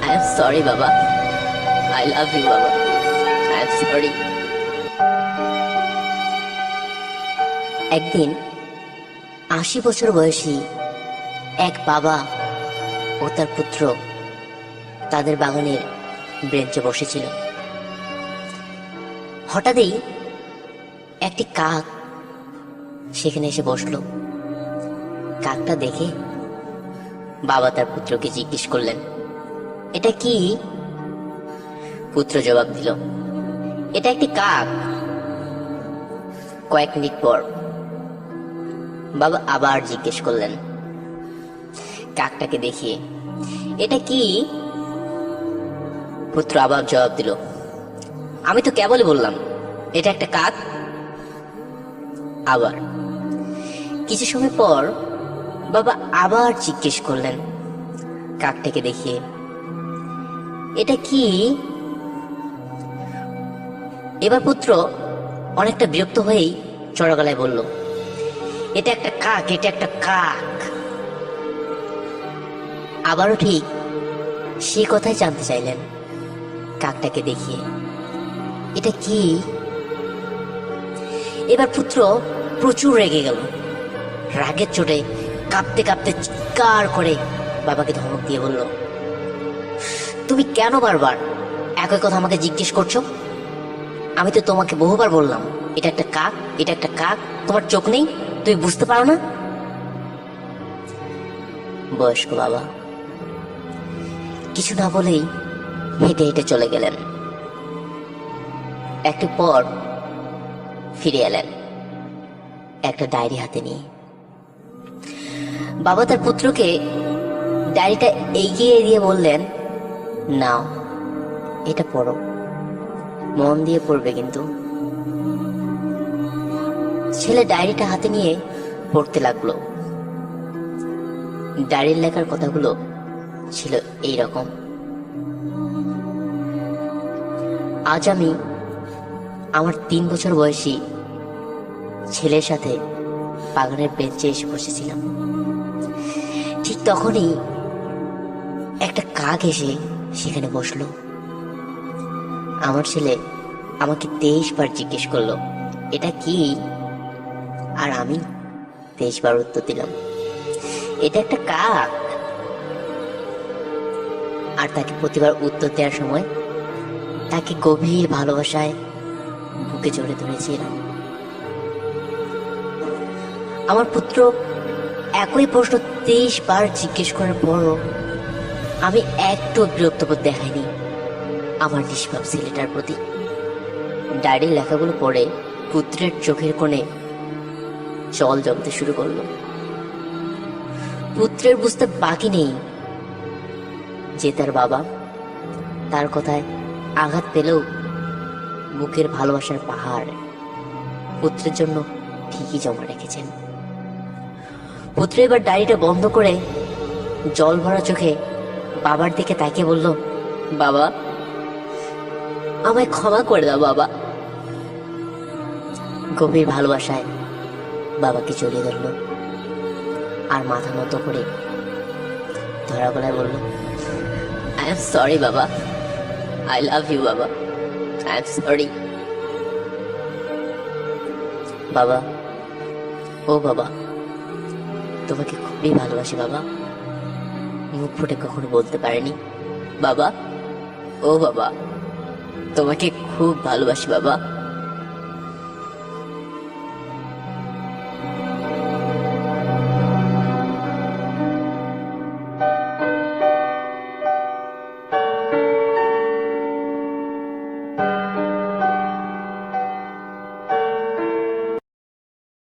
I am sorry, Baba. I love you, Baba. I am sorry. একদিন ৮০ বছর বয়সী এক বাবা ও তার পুত্র তাদের বাগানের বেঞ্চে বসেছিল। হঠাৎই একটি কাক সেখানে এসে বসলো। কাকটা দেখে বাবা তার পুত্রকে জিজ্ঞেস করলেন, এটা কি? পুত্র জবাব দিল, এটা একটি কাক। কয়েক মিনিট পর বাবা আবার জিজ্ঞেস করলেন কাকটাকে দেখিয়ে, এটা কি? পুত্র আবার জবাব দিল, আমি তো কেবলই বললাম এটা একটা কাক। আবার কিছু সময় পর বাবা আবার জিজ্ঞেস করলেন কাকটাকে দেখিয়ে, এটা কি? এবার পুত্র অনেকটা বিরক্ত হয়েই চড়া গলায় বলল, এটা একটা কাক, এটা একটা কাক। আবারও ঠিক সে কথাই জানতে চাইলেন কাকটাকে দেখিয়ে, এটা কি? এবার পুত্র প্রচুর রেগে গেল। রাগের চোটে কাঁপতে কাঁপতে চিৎকার করে বাবাকে ধমক দিয়ে বলল, তুমি কেন বারবার একই কথা আমাকে জিজ্ঞেস করছো? আমি তো তোমাকে বহুবার বললাম এটা একটা কাক, এটা একটা কাক। তোমার চোখ নেই? তুমি বুঝতে পারো না? বয়স্ক বাবা কিছু না বলেই হেঁটে হেঁটে চলে গেলেন। একটু পর ফিরে এলেন একটা ডায়েরি হাতে নিয়ে। বাবা তার পুত্রকে ডায়েরিটা এগিয়ে দিয়ে বললেন, নাও এটা পড়ো, মন দিয়ে পড়বে কিন্তু। ছেলে ডায়েরিটা হাতে নিয়ে পড়তে লাগলো। ডায়েরির লেখার কথাগুলো ছিল এই রকম, আজ আমি আমার ৩ বছর বয়সী ছেলের সাথে বাগানের বেঞ্চে এসে বসেছিলাম। ঠিক তখনই একটা কাক এসে সেখানে বসলো। আমার ছেলে আমাকে ২৩ বার জিজ্ঞেস করলো, এটা কি? আর আমি ২৩ বার উত্তর দিলাম, এটা একটা কাক। আর তাকে প্রতিবার উত্তর দেওয়ার সময় তাকে গভীর ভালোবাসায় বুকে জড়িয়ে ধরেছিলাম। আমার পুত্র একই প্রশ্ন ২৩ বার জিজ্ঞেস করার পরও আমি একটু বিরক্তবোধ দেখাইনি আমার নিষ্পাপ ছেলেটার প্রতি। ডায়েরির লেখাগুলো পড়ে পুত্রের চোখের কোণে জল জমতে শুরু করলো। পুত্রের বুঝতে বাকি নেই যে তার বাবা তার কথায় আঘাত পেলেও বুকের ভালোবাসার পাহাড় পুত্রের জন্য ঠিকই জমা রেখেছেন। পুত্র এবার ডায়েরিটা বন্ধ করে জল ভরা চোখে বাবার দিকে তাকিয়ে বলল, বাবা আমায় ক্ষমা করে দাও বাবা। গভীর ভালোবাসায় বাবাকে জড়িয়ে ধরল আর মাথা নত করে ধরা গলায় বলল, আই এম সরি বাবা, আই লাভ ইউ বাবা, আই এম সরি। বাবা, ও বাবা, তোমাকে খুবই ভালোবাসি বাবা, মুখ ফুটে কখনো বলতে পারিনি। বাবা, ও বাবা, তোমাকে খুব ভালোবাসি বাবা।